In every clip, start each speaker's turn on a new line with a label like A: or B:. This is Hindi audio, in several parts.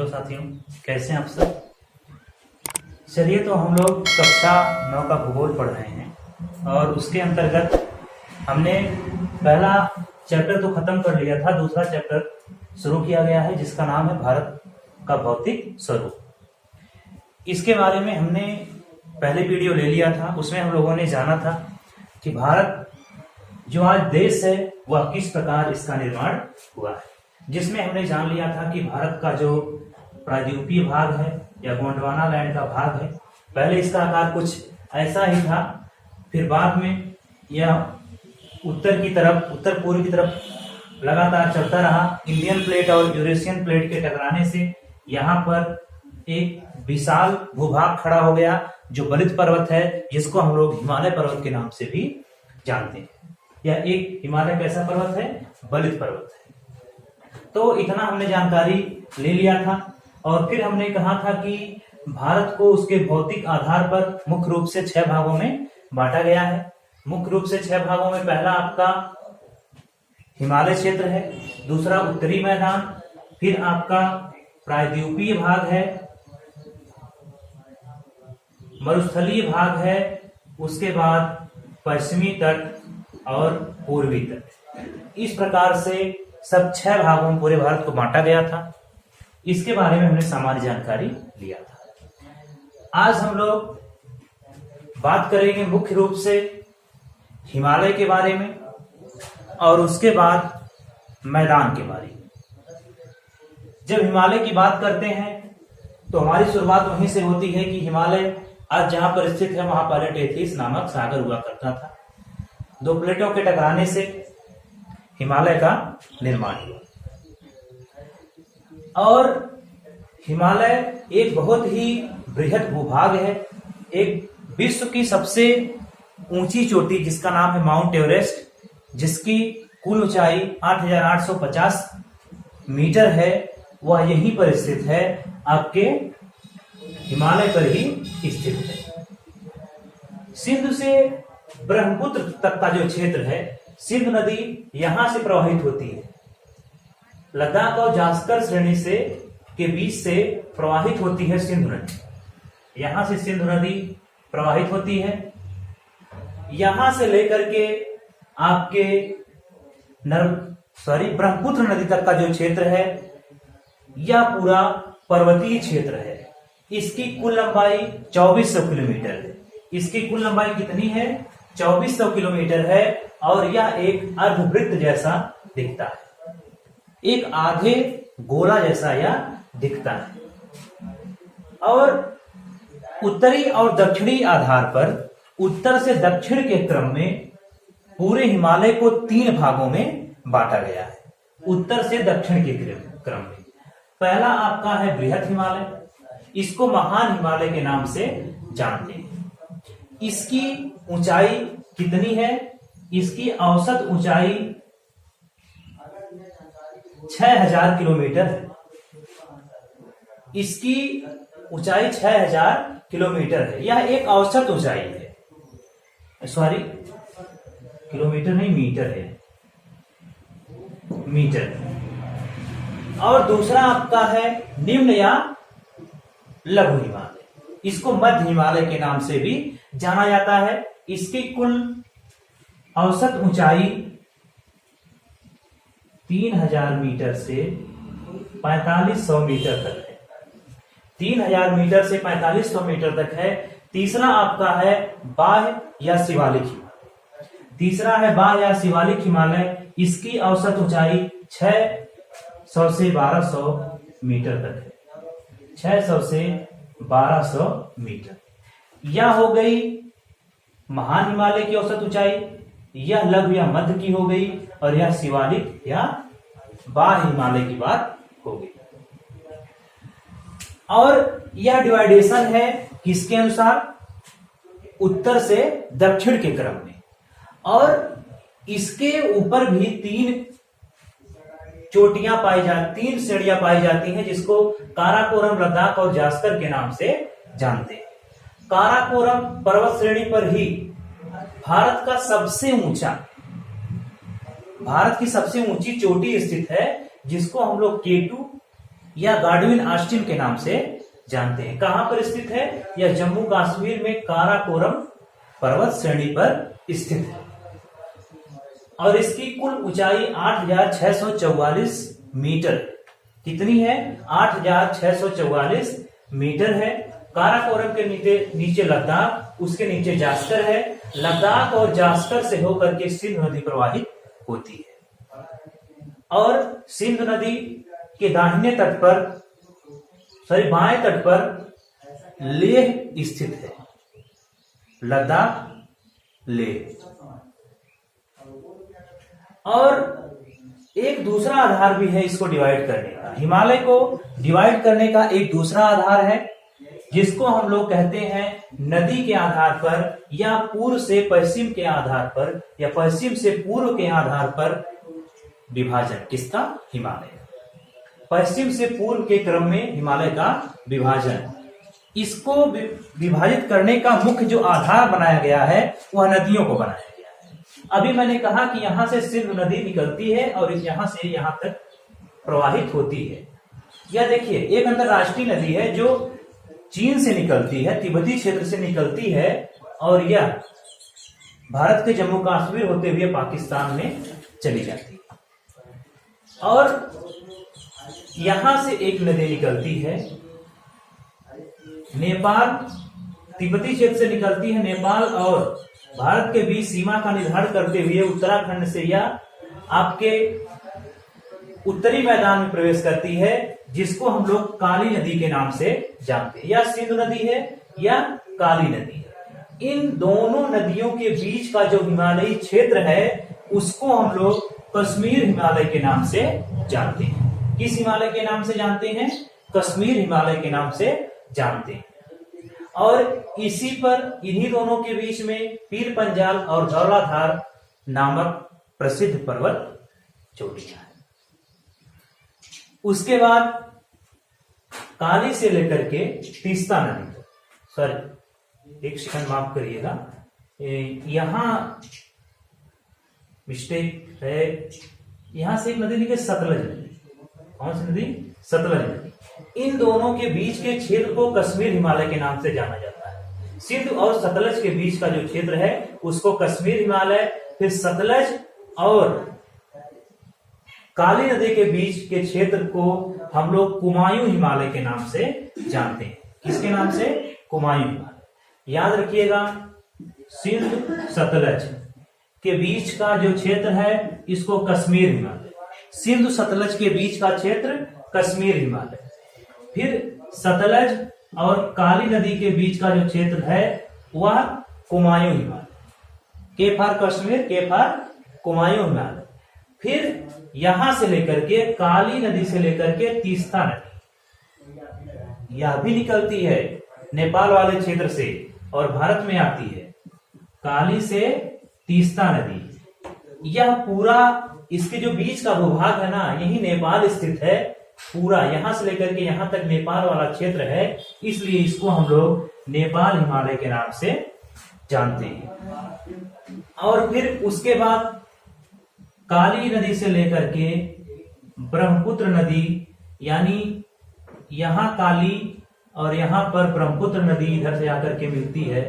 A: साथियों, कैसे हैं आप सब। चलिए, तो हम लोग कक्षा 9 का भूगोल पढ़ रहे हैं और उसके अंतर्गत हमने पहला चैप्टर तो खत्म कर लिया था। दूसरा चैप्टर शुरू किया गया है जिसका नाम है भारत का भौतिक स्वरूप। इसके बारे में हमने पहले वीडियो ले लिया था। उसमें हम लोगों ने जाना था कि भारत जो आज देश है वह किस प्रकार इसका निर्माण हुआ है, जिसमें हमने जान लिया था कि भारत का जो प्रायद्वीपीय भाग है या गोंडवाना लैंड का भाग है, पहले इसका आकार कुछ ऐसा ही था। फिर बाद में यह उत्तर पूर्व की तरफ लगातार चलता रहा। इंडियन प्लेट और यूरेशियन प्लेट के टकराने से यहाँ पर एक विशाल भूभाग खड़ा हो गया जो बलित पर्वत है, जिसको हम लोग हिमालय पर्वत के नाम से भी जानते हैं। यह एक हिमालय कैसा पर्वत है? बलित पर्वत है। तो इतना हमने जानकारी ले लिया था और फिर हमने कहा था कि भारत को उसके भौतिक आधार पर मुख्य रूप से 6 भागों में बांटा गया है। मुख्य रूप से 6 भागों में पहला आपका हिमालय क्षेत्र है, दूसरा उत्तरी मैदान, फिर आपका प्रायद्वीपीय भाग है, मरुस्थलीय भाग है, उसके बाद पश्चिमी तट और पूर्वी तट। इस प्रकार से सब 6 भागों में पूरे भारत को बांटा गया था। इसके बारे में हमने सामान्य जानकारी लिया था। आज हम लोग बात करेंगे मुख्य रूप से हिमालय के बारे में और उसके बाद मैदान के बारे में। जब हिमालय की बात करते हैं तो हमारी शुरुआत वहीं से होती है कि हिमालय आज जहां पर स्थित है वहां पहले टेथिस नामक सागर हुआ करता था। 2 प्लेटों के टकराने से हिमालय का निर्माण हुआ और हिमालय एक बहुत ही बृहद भूभाग है। एक विश्व की सबसे ऊंची चोटी जिसका नाम है माउंट एवरेस्ट, जिसकी कुल ऊंचाई 8,850 मीटर है, वह यहीं पर स्थित है, आपके हिमालय पर ही स्थित है। सिंधु से ब्रह्मपुत्र तक का जो क्षेत्र है, सिंधु नदी यहां से प्रवाहित होती है। लद्दाख और जास्कर श्रेणी से के बीच से प्रवाहित होती है सिंधु नदी। यहां से सिंधु नदी प्रवाहित होती है। यहां से लेकर के आपके ब्रह्मपुत्र नदी तक का जो क्षेत्र है, यह पूरा पर्वतीय क्षेत्र है। इसकी कुल लंबाई 2400 किलोमीटर है। इसकी कुल लंबाई कितनी है? 2400 किलोमीटर है और यह एक अर्धवृत्त जैसा दिखता है, एक आधे गोला जैसा यह दिखता है। और उत्तरी और दक्षिणी आधार पर उत्तर से दक्षिण के क्रम में पूरे हिमालय को 3 भागों में बांटा गया है। उत्तर से दक्षिण के क्रम में पहला आपका है बृहद हिमालय, इसको महान हिमालय के नाम से जानते हैं। इसकी ऊंचाई कितनी है? इसकी औसत ऊंचाई 6000 किलोमीटर है। इसकी ऊंचाई 6000 किलोमीटर है। यह एक औसत ऊंचाई है, सॉरी किलोमीटर नहीं, मीटर है, मीटर। और दूसरा आपका है निम्न या लघु हिमालय, इसको मध्य हिमालय के नाम से भी जाना जाता है। इसकी कुल औसत ऊंचाई 3000 मीटर से 4500 मीटर तक है। 3000 मीटर से 4500 मीटर तक है। तीसरा आपका है बाह्य या शिवालिक हिमालय। तीसरा है बाह्य या शिवालिक हिमालय। इसकी औसत ऊंचाई 600 से 1200 मीटर तक है। 600 से 1200 मीटर। यह हो गई महान हिमालय की औसत ऊंचाई। यह लघु या मध्य की हो गई और यह शिवालिक या बाह्य हिमालय की बात हो गई। और यह डिवाइडेशन है किसके अनुसार? उत्तर से दक्षिण के क्रम में। और इसके ऊपर भी 3 चोटियां पाई जाती, 3 श्रेणियां पाई जाती हैं, जिसको काराकोरम, लद्दाख और जास्कर के नाम से जानते हैं। काराकोरम पर्वत श्रेणी पर ही भारत की सबसे ऊंची चोटी स्थित है, जिसको हम लोग K2 या गाडविन ऑस्टिन के नाम से जानते हैं। कहां पर स्थित है? यह जम्मू कश्मीर में काराकोरम पर्वत श्रेणी पर स्थित है और इसकी कुल ऊंचाई 8,644 मीटर। कितनी है? 8,644 मीटर है। काराकोरम के नीचे लद्दाख, उसके नीचे जास्कर है। लद्दाख और जास्कर से होकर के सिंधु नदी प्रवाहित होती है और सिंधु नदी के दाहिने तट पर, बाएं तट पर लेह स्थित है। लद्दाख, लेह। और एक दूसरा आधार भी है इसको डिवाइड करने का। हिमालय को डिवाइड करने का एक दूसरा आधार है जिसको हम लोग कहते हैं नदी के आधार पर या पूर्व से पश्चिम के आधार पर या पश्चिम से पूर्व के आधार पर विभाजन। किसका? हिमालय। पश्चिम से पूर्व के क्रम में हिमालय का विभाजन। इसको विभाजित करने का मुख्य जो आधार बनाया गया है वह नदियों को बनाया गया है। अभी मैंने कहा कि यहां से सिंधु नदी निकलती है और यहां से यहां तक प्रवाहित होती है। यह देखिए एक अंतरराष्ट्रीय नदी है जो चीन से निकलती है, तिब्बती क्षेत्र से निकलती है और यह भारत के जम्मू कश्मीर होते हुए पाकिस्तान में चली जाती है। और यहां से एक नदी निकलती है नेपाल, तिब्बती क्षेत्र से निकलती है। नेपाल और भारत के बीच सीमा का निर्धारण करते हुए उत्तराखंड से यह आपके उत्तरी मैदान में प्रवेश करती है जिसको हम लोग काली नदी के नाम से जानते हैं। या सिंधु नदी है या काली नदी है। इन दोनों नदियों के बीच का जो हिमालयी क्षेत्र है उसको हम लोग कश्मीर हिमालय के नाम से जानते हैं। किस हिमालय के नाम से जानते हैं? कश्मीर हिमालय के नाम से जानते हैं। और इसी पर इन्हीं दोनों के बीच में पीर पंजाल और धौलाधार नामक प्रसिद्ध पर्वत चोटियां हैं। उसके बाद काली से लेकर के तीस्ता नदी, सॉरी एक सेकंड माफ करिएगा, यहां मिस्टेक है। यहां से एक नदी निकली सतलज नदी। कौन सी नदी? सतलज नदी। इन दोनों के बीच के क्षेत्र को कश्मीर हिमालय के नाम से जाना जाता है। सिंधु और सतलज के बीच का जो क्षेत्र है उसको कश्मीर हिमालय, फिर सतलज और काली नदी के बीच के क्षेत्र को हम लोग कुमायूं हिमालय के नाम से जानते हैं। किसके नाम से? कुमायूं हिमालय। याद रखिएगा, सिंधु सतलज के बीच का जो क्षेत्र है इसको कश्मीर हिमालय, सिंधु सतलज के बीच का क्षेत्र कश्मीर हिमालय, फिर सतलज और काली नदी के बीच का जो क्षेत्र है वह कुमायूं हिमालय। के फॉर कश्मीर, के फॉर कुमायूं हिमालय। फिर यहां से लेकर के काली नदी से लेकर के तीस्ता नदी, यह भी निकलती है नेपाल वाले क्षेत्र से और भारत में आती है। काली से तीस्ता नदी, यह पूरा इसके जो बीच का भूभाग है ना, यही नेपाल स्थित है। पूरा यहां से लेकर के यहां तक नेपाल वाला क्षेत्र है, इसलिए इसको हम लोग नेपाल हिमालय के नाम से जानते हैं। और फिर उसके बाद काली नदी से लेकर के ब्रह्मपुत्र नदी, यानी यहां काली और यहां पर ब्रह्मपुत्र नदी इधर से आकर के मिलती है।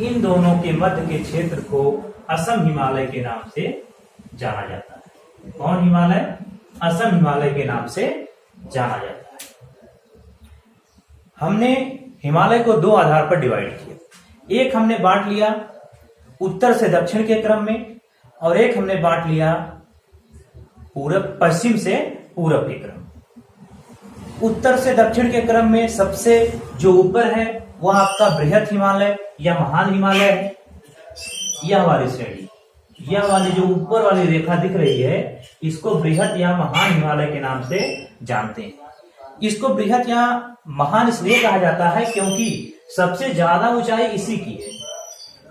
A: इन दोनों के मध्य के क्षेत्र को असम हिमालय के नाम से जाना जाता है। कौन हिमालय? असम हिमालय के नाम से जाना जाता है। हमने हिमालय को दो आधार पर डिवाइड किया। एक हमने बांट लिया उत्तर से दक्षिण के क्रम में और एक हमने बांट लिया पूरब, पश्चिम से पूरब के क्रम। उत्तर से दक्षिण के क्रम में सबसे जो ऊपर है वह आपका बृहत हिमालय या महान हिमालय है। यह वाली श्रेणी, यह वाली जो ऊपर वाली रेखा दिख रही है इसको बृहत या महान हिमालय के नाम से जानते हैं। इसको बृहत या महान इसलिए कहा जाता है क्योंकि सबसे ज्यादा ऊंचाई इसी की है।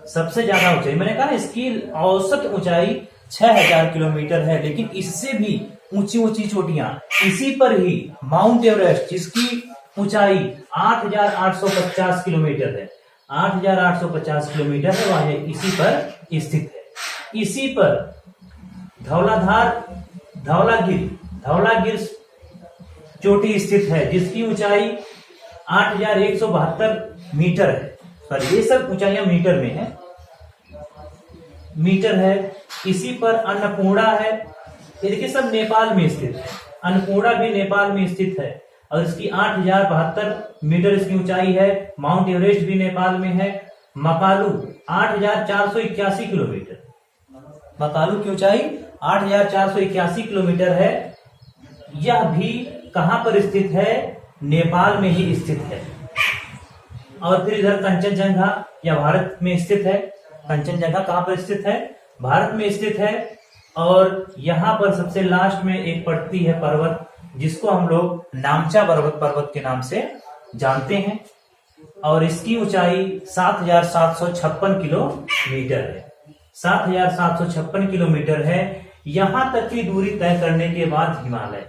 A: सबसे ज्यादा ऊंचाई, मैंने कहा इसकी औसत ऊंचाई 6000 किलोमीटर है, लेकिन इससे भी ऊंची ऊंची चोटियां इसी पर ही माउंट एवरेस्ट जिसकी ऊंचाई 8850 किलोमीटर है, 8850 किलोमीटर है, वह इसी पर स्थित है। इसी पर धौलाधार, धौलागिर चोटी स्थित है, जिसकी ऊंचाई 8,172 मीटर है। सॉरी, ये सब ऊंचाइयां मीटर में है, मीटर है। इसी पर अन्नपूर्णा है, ये देखिए सब नेपाल में स्थित है। अन्नपूर्णा भी नेपाल में स्थित है और इसकी 8,072 मीटर इसकी ऊंचाई है। माउंट एवरेस्ट भी नेपाल में है। मकालू 8,481 किलोमीटर, मकालू की ऊंचाई 8,481 किलोमीटर है। यह भी कहां पर स्थित है? नेपाल में ही स्थित है। और फिर इधर कंचनजंगा, या भारत में स्थित है। कंचनजंगा कहां पर स्थित है? भारत में स्थित है। और यहां पर सबसे लास्ट में एक पड़ती है पर्वत, जिसको हम लोग नामचा पर्वत के नाम से जानते हैं और इसकी ऊंचाई 7,756 किलोमीटर है। 7,756 किलोमीटर है। यहां तक की दूरी तय करने के बाद हिमालय,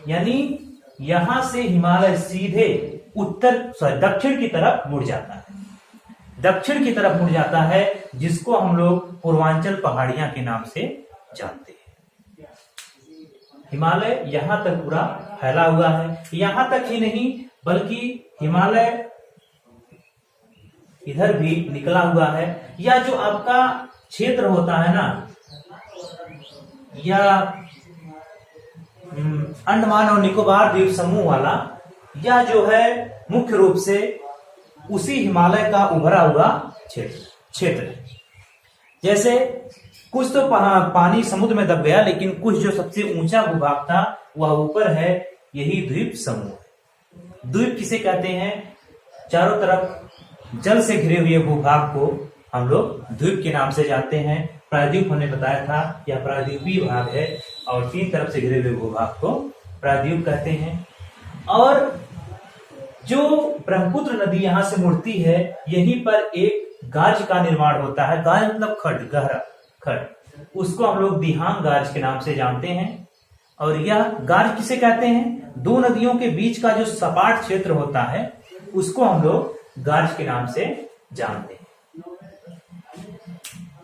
A: यानी यहां से हिमालय सीधे दक्षिण की तरफ मुड़ जाता है। दक्षिण की तरफ मुड़ जाता है, जिसको हम लोग पूर्वांचल पहाड़ियां के नाम से जानते हैं। हिमालय यहां तक पूरा फैला हुआ है। यहां तक ही नहीं, बल्कि हिमालय इधर भी निकला हुआ है। या जो आपका क्षेत्र होता है ना, या अंडमान और निकोबार द्वीप समूह वाला, यह जो है मुख्य रूप से उसी हिमालय का उभरा हुआ क्षेत्र है। जैसे कुछ तो पानी समुद्र में दब गया, लेकिन कुछ जो सबसे ऊंचा भूभाग था वह ऊपर है, यही द्वीप समूह है। द्वीप किसे कहते हैं? चारों तरफ जल से घिरे हुए भूभाग को हम लोग द्वीप के नाम से जानते हैं। प्रायद्वीप हमने बताया था, यह प्रायद्वीपीय भाग है और 3 तरफ से घिरे हुए भूभाग को प्रायद्वीप कहते हैं। और जो ब्रह्मपुत्र नदी यहां से मुड़ती है, यहीं पर एक गाज का निर्माण होता है। गाज मतलब खड्ड, गहरा खड्ड, उसको हम लोग दिहांग गाज के नाम से जानते हैं। और यह गाज किसे कहते हैं? दो नदियों के बीच का जो सपाट क्षेत्र होता है, उसको हम लोग गाज के नाम से जानते हैं।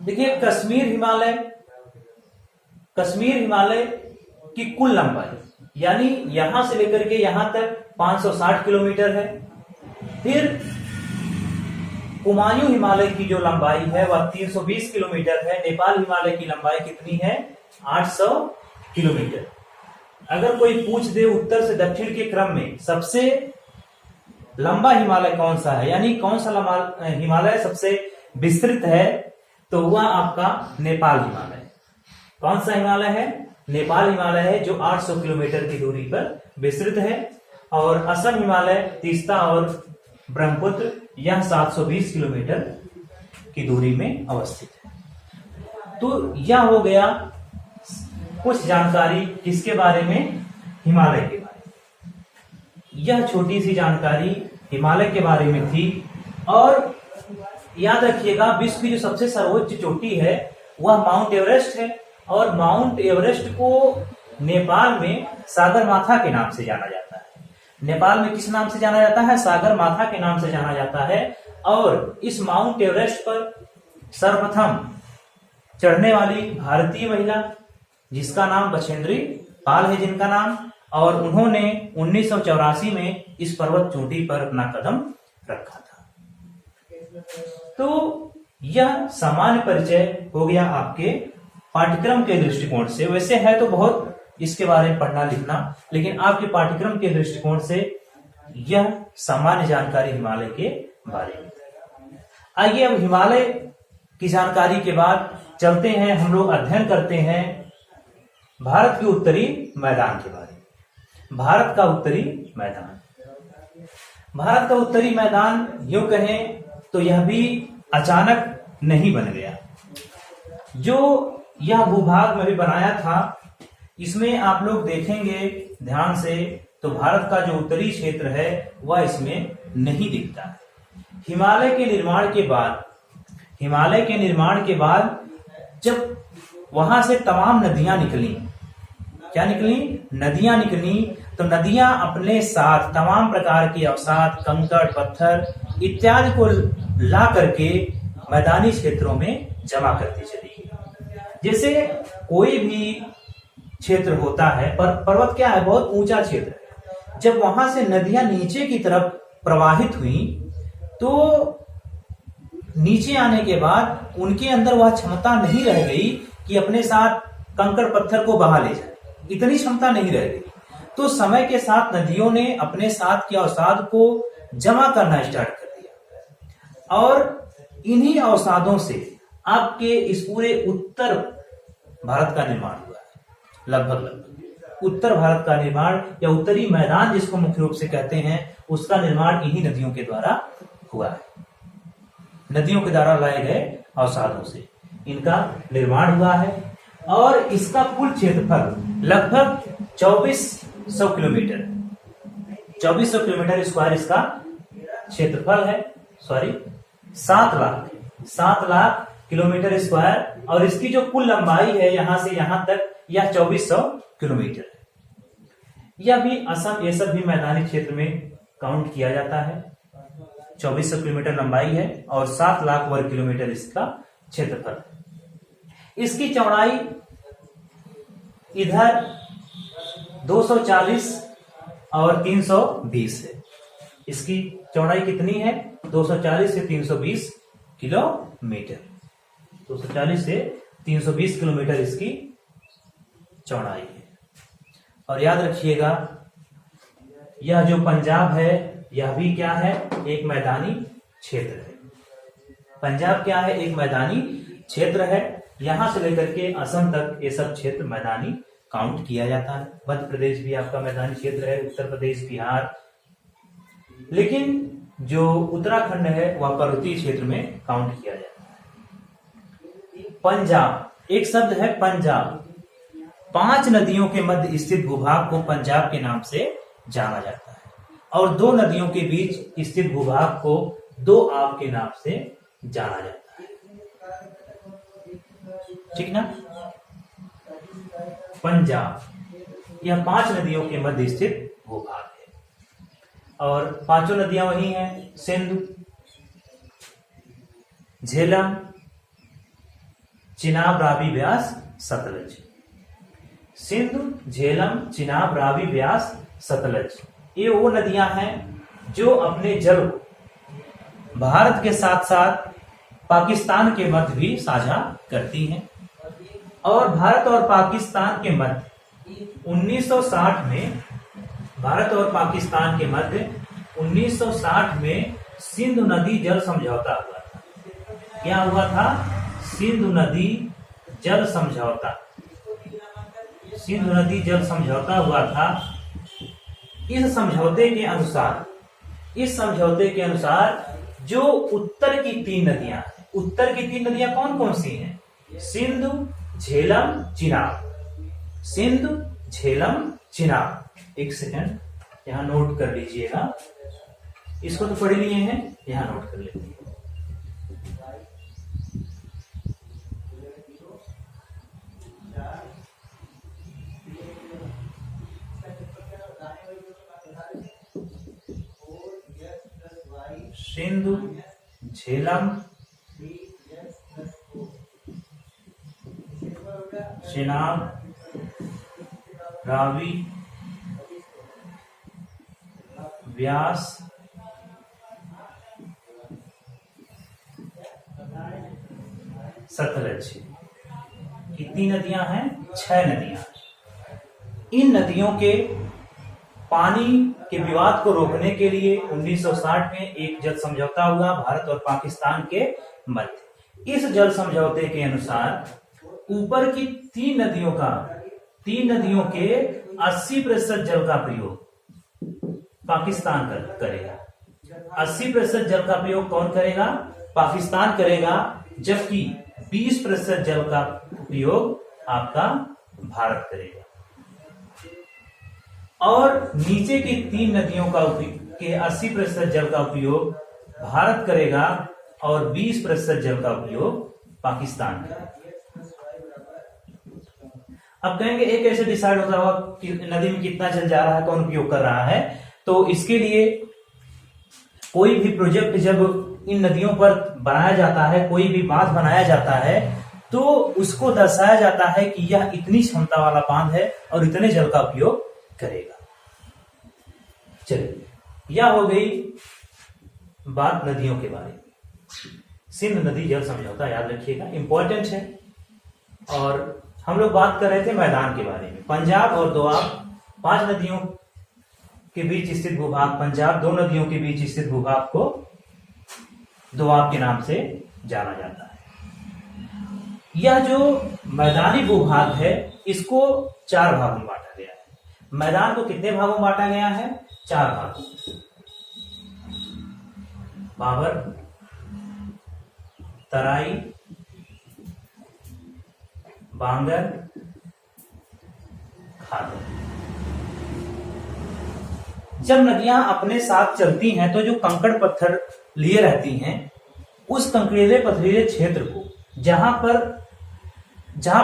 A: देखिए, कश्मीर हिमालय की कुल लंबाई, यानी यहां से लेकर के यहां तक 560 किलोमीटर है। फिर कुमायूं हिमालय की जो लंबाई है वह 320 किलोमीटर है। नेपाल हिमालय की लंबाई कितनी है? 800 किलोमीटर। अगर कोई पूछ दे उत्तर से दक्षिण के क्रम में सबसे लंबा हिमालय कौन सा है, यानी कौन सा हिमालय सबसे विस्तृत है, तो वह आपका नेपाल हिमालय। कौन सा हिमालय है? नेपाल हिमालय है, जो 800 किलोमीटर की दूरी पर विस्तृत है। और असम हिमालय, तीस्ता और ब्रह्मपुत्र, यह 720 किलोमीटर की दूरी में अवस्थित है। तो यह हो गया कुछ जानकारी किसके बारे में? हिमालय के बारे में। यह छोटी सी जानकारी हिमालय के बारे में थी। और याद रखिएगा, विश्व की जो सबसे सर्वोच्च चोटी है वह माउंट एवरेस्ट है। और माउंट एवरेस्ट को नेपाल में सागरमाथा के नाम से जाना जाता है। नेपाल में किस नाम से जाना जाता है? सागरमाथा के नाम से जाना जाता है। और इस माउंट एवरेस्ट पर सर्वप्रथम चढ़ने वाली भारतीय महिला, जिसका नाम बछेंद्री पाल है, जिनका नाम, और उन्होंने 1984 में इस पर्वत चोटी पर अपना कदम रखा था। तो यह सामान्य परिचय हो गया आपके पाठ्यक्रम के दृष्टिकोण से। वैसे है तो बहुत इसके बारे में पढ़ना लिखना, लेकिन आपके पाठ्यक्रम के दृष्टिकोण से यह सामान्य जानकारी हिमालय के बारे में। आइए अब हिमालय की जानकारी के बाद चलते हैं, हम लोग अध्ययन करते हैं भारत के उत्तरी मैदान के बारे में। भारत का उत्तरी मैदान, भारत का उत्तरी मैदान यूं कहें तो यह भी अचानक नहीं बन गया। जो यह भूभाग में भी बनाया था, इसमें आप लोग देखेंगे ध्यान से तो भारत का जो उत्तरी क्षेत्र है वह इसमें नहीं दिखता है। हिमालय के निर्माण के बाद जब वहां से तमाम नदियां निकली, क्या निकली? नदियां निकली। तो नदियां अपने साथ तमाम प्रकार के अवसाद, कंकड़, पत्थर इत्यादि को ला करके मैदानी क्षेत्रों में जमा करती चली गई। जैसे कोई भी क्षेत्र होता है, पर पर्वत क्या है? बहुत ऊंचा क्षेत्र है। जब वहां से नदियां नीचे की तरफ प्रवाहित हुई तो नीचे आने के बाद उनके अंदर वह क्षमता नहीं रह गई कि अपने साथ कंकड़ पत्थर को बहा ले जाए, इतनी क्षमता नहीं रह गई। तो समय के साथ नदियों ने अपने साथ के अवसाद को जमा करना स्टार्ट कर दिया और इन्हीं अवसादों से आपके इस पूरे उत्तर भारत का निर्माण हुआ है। लगभग उत्तर भारत का निर्माण या उत्तरी मैदान जिसको मुख्य रूप से कहते हैं, उसका निर्माण इन्हीं नदियों के द्वारा हुआ है। नदियों के द्वारा लाए गए अवसादों से इनका निर्माण हुआ है और इसका कुल क्षेत्रफल लगभग 2400 किलोमीटर 2400 किलोमीटर स्क्वायर इसका क्षेत्रफल है। 7 लाख किलोमीटर स्क्वायर और इसकी जो कुल लंबाई है यहां से यहां तक यह 2400 किलोमीटर है। यह भी असम ये सब भी मैदानी क्षेत्र में काउंट किया जाता है। 2400 किलोमीटर लंबाई है और 7 लाख वर्ग किलोमीटर इसका क्षेत्रफल है। इसकी चौड़ाई इधर 240 और 320 है। इसकी चौड़ाई कितनी है? 240 से 320 किलोमीटर। 240 से 320 किलोमीटर इसकी चौड़ाई है। और याद रखिएगा यह जो पंजाब है यह भी क्या है? एक मैदानी क्षेत्र है। पंजाब क्या है? एक मैदानी क्षेत्र है। यहां से लेकर के असम तक ये सब क्षेत्र मैदानी काउंट किया जाता है। मध्य प्रदेश भी आपका मैदानी क्षेत्र है, उत्तर प्रदेश, बिहार, लेकिन जो उत्तराखंड है वह पर्वतीय क्षेत्र में काउंट किया जाता है। पंजाब, एक शब्द है पंजाब। 5 नदियों के मध्य स्थित भूभाग को पंजाब के नाम से जाना जाता है और 2 नदियों के बीच स्थित भूभाग को 2 आब के नाम से जाना जाता है। ठीक ना? पंजाब यह 5 नदियों के मध्य स्थित भूभाग है और 5 नदियां वही हैं: सिंधु, झेलम, चिनाब, रावी, ब्यास, सतलज। सिंधु, झेलम, चिनाब, रावी, ब्यास, सतलज ये वो नदियां हैं जो अपने जल भारत के साथ साथ पाकिस्तान के मध्य भी साझा करती हैं और भारत और पाकिस्तान के मध्य 1960 में भारत और पाकिस्तान के मध्य 1960 में सिंधु नदी जल समझौता हुआ था। क्या हुआ था? सिंधु नदी जल समझौता। सिंधु नदी जल समझौता हुआ था। इस समझौते के अनुसार जो उत्तर की 3 नदियां, उत्तर की 3 नदियां कौन कौन सी हैं? सिंधु, झेलम, चिनाब। सिंधु, झेलम, चिनाब। एक सेकंड यहां नोट कर लीजिएगा, इसको तो पढ़ लिए हैं, यहां नोट कर लेते हैं। सिंधु, झेलम, चिनाब, रावी, व्यास, सतलज। कितनी नदियां हैं? 6 नदियां। इन नदियों के पानी के विवाद को रोकने के लिए 1960 में एक जल समझौता हुआ भारत और पाकिस्तान के मध्य। इस जल समझौते के अनुसार ऊपर की 3 नदियों के 80% जल का प्रयोग पाकिस्तान करेगा। 80% जल का प्रयोग कौन करेगा? पाकिस्तान करेगा, जबकि 20% जल का प्रयोग आपका भारत करेगा। और नीचे की 3 नदियों के 80% जल का उपयोग भारत करेगा और 20% जल का उपयोग पाकिस्तान करेगा। अब कहेंगे एक कैसे डिसाइड होता होगा कि नदी में कितना जल जा रहा है, कौन उपयोग कर रहा है? तो इसके लिए कोई भी प्रोजेक्ट जब इन नदियों पर बनाया जाता है, कोई भी बांध बनाया जाता है, तो उसको दर्शाया जाता है कि यह इतनी क्षमता वाला बांध है और इतने जल का उपयोग करेगा। चलिए, यह हो गई बात नदियों के बारे में। सिंध नदी जल समझौता याद रखिएगा, इंपॉर्टेंट है। और हम लोग बात कर रहे थे मैदान के बारे में। पंजाब और दोआब 5 नदियों के बीच स्थित भूभाग, पंजाब 2 नदियों के बीच स्थित भूभाग को दोआब के नाम से जाना जाता है। यह जो मैदानी भूभाग है इसको 4 भागों में बांटा गया है। मैदान को कितने भागों में बांटा गया है? 4 भागों। भाबर, तराई, बांगर, खादर। जब नदियां अपने साथ चलती हैं तो जो कंकड़ पत्थर लिए रहती हैं, उस कंकड़ीले पथरीले क्षेत्र को जहां पर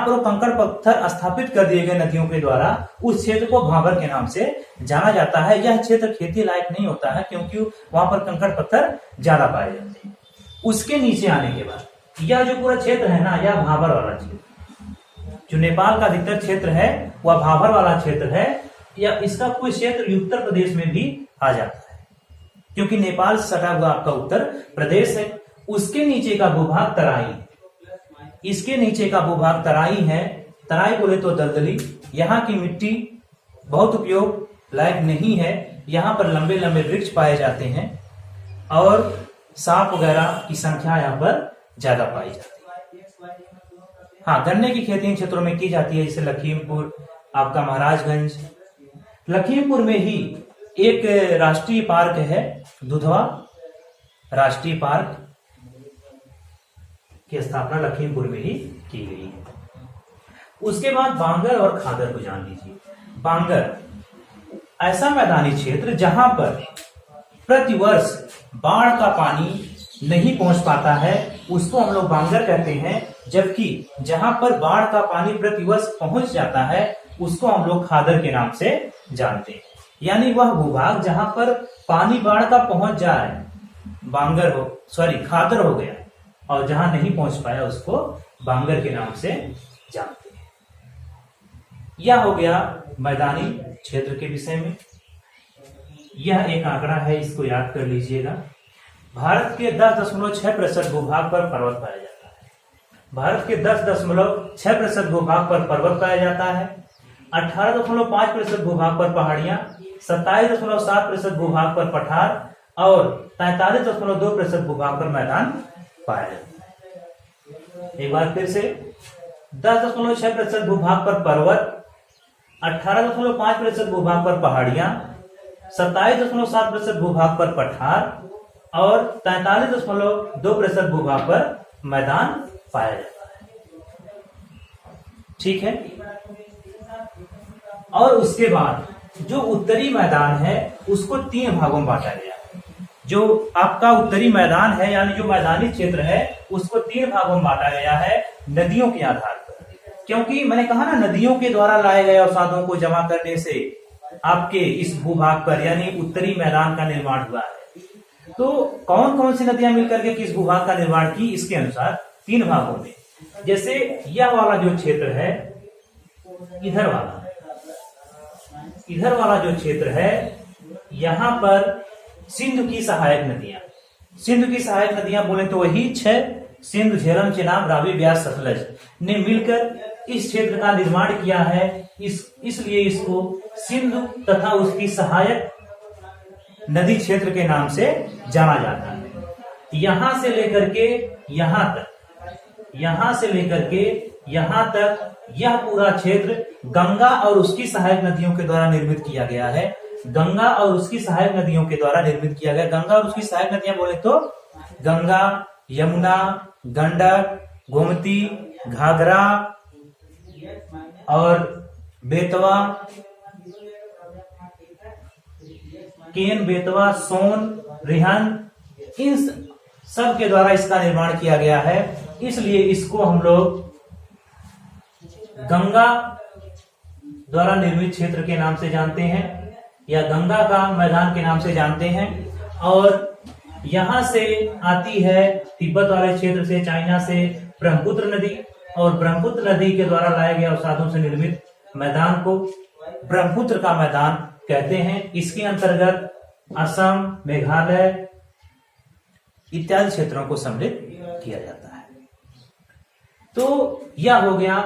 A: वो कंकड़ पत्थर स्थापित कर दिए गए नदियों के द्वारा, उस क्षेत्र को भाबर के नाम से जाना जाता है। यह क्षेत्र खेती लायक नहीं होता है क्योंकि वहां पर कंकड़ पत्थर ज्यादा पाए जाते हैं। उसके नीचे आने के बाद यह जो पूरा क्षेत्र है ना, यह भाबर वाला क्षेत्र, जो नेपाल का अधिकतर क्षेत्र है वह भाबर वाला क्षेत्र है। या इसका कोई क्षेत्र उत्तर प्रदेश में भी आ जाता है क्योंकि नेपाल से सटा हुआ आपका उत्तर प्रदेश है। उसके नीचे का भूभाग तराई है, इसके नीचे का भूभाग तराई है। तराई बोले तो दलदली। यहाँ की मिट्टी बहुत उपयोग लायक नहीं है, यहाँ पर लंबे लंबे वृक्ष पाए जाते हैं और सांप वगैरह की संख्या यहाँ पर ज्यादा पाई जाती है। हाँ, गन्ने की खेती इन क्षेत्रों में की जाती है, जैसे लखीमपुर, आपका महाराजगंज। लखीमपुर में ही एक राष्ट्रीय पार्क है, दुधवा राष्ट्रीय पार्क की स्थापना लखीमपुर में ही की गई है। उसके बाद बांगर और खादर को जान लीजिए। बांगर ऐसा मैदानी क्षेत्र जहां पर प्रतिवर्ष बाढ़ का पानी नहीं पहुंच पाता है, उसको हम लोग बांगर कहते हैं। जबकि जहां पर बाढ़ का पानी प्रतिवर्ष पहुंच जाता है, उसको हम लोग खादर के नाम से जानते हैं। यानी वह भूभाग जहां पर पानी बाढ़ का पहुंच जाए, खादर हो गया, और जहां नहीं पहुंच पाया उसको बांगर के नाम से जानते हैं। यह हो गया मैदानी क्षेत्र के विषय में। यह एक आंकड़ा है, इसको याद कर लीजिएगा। भारत के 10.6% भूभाग पर पर्वत पाया जाता है। भारत के 10.6% भूभाग पर पर्वत पाया जाता है। 18.5% भूभाग पर पहाड़ियां, 27.7% भूभाग पर पठार और 43.2% भूभाग पर मैदान पाया जाता है। एक बार फिर से, 10.6% भूभाग पर पर्वत, 18.5% भूभाग पर पहाड़ियां, 27.7% भूभाग पर पठार और 43.2% भूभाग पर मैदान पाया जाता है। ठीक है। और उसके बाद जो उत्तरी मैदान है उसको 3 भागों में बांटा गया है। जो आपका उत्तरी मैदान है यानी जो मैदानी क्षेत्र है उसको 3 भागों में बांटा गया है नदियों के आधार पर। क्योंकि मैंने कहा ना, नदियों के द्वारा लाए गए अवसादों को जमा करने से आपके इस भूभाग पर यानी उत्तरी मैदान का निर्माण हुआ है। तो कौन कौन सी नदियां मिलकर के किस भूभाग का निर्माण की, इसके अनुसार 3 भागों में। जैसे यह वाला जो क्षेत्र है, इधर वाला जो क्षेत्र है, यहां पर सिंधु की सहायक नदियां बोले तो वही 6, सिंधु, झेलम, चेनाब, रावी, ब्यास, सतलज ने मिलकर इस क्षेत्र का निर्माण किया है। इसलिए इसको सिंधु तथा उसकी सहायक नदी क्षेत्र के नाम से जाना जाता है। यहां से लेकर के यहां तक यह पूरा क्षेत्र गंगा और उसकी सहायक नदियों के द्वारा निर्मित किया गया है। गंगा और उसकी सहायक नदियों के द्वारा निर्मित किया गया। गंगा और उसकी सहायक नदियां बोले तो गंगा, यमुना, गंडक, गोमती, घाघरा और बेतवा, केन, बेतवा, सोन, रिहन, इन सब के द्वारा इसका निर्माण किया गया है। इसलिए इसको हम लोग गंगा द्वारा निर्मित क्षेत्र के नाम से जानते हैं या गंगा का मैदान के नाम से जानते हैं। और यहां से आती है तिब्बत वाले क्षेत्र से, चाइना से ब्रह्मपुत्र नदी, और ब्रह्मपुत्र नदी के द्वारा लाए गए अवसादों से निर्मित मैदान को ब्रह्मपुत्र का मैदान कहते हैं। इसके अंतर्गत असम, मेघालय इत्यादि क्षेत्रों को सम्मिलित किया जाता है। तो यह हो गया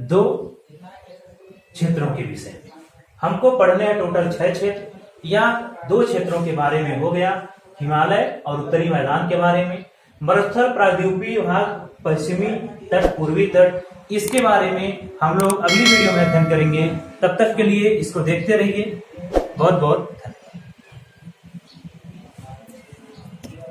A: 2 क्षेत्रों के विषय में। हमको पढ़ने हैं टोटल 6 क्षेत्र, या 2 क्षेत्रों के बारे में हो गया, हिमालय और उत्तरी मैदान के बारे में, मरुस्थल प्रायद्वीपीय भाग, पश्चिमी तट, पूर्वी तट, इसके बारे में हम लोग अगली वीडियो में अध्ययन करेंगे। तब तक के लिए इसको देखते रहिए। बहुत बहुत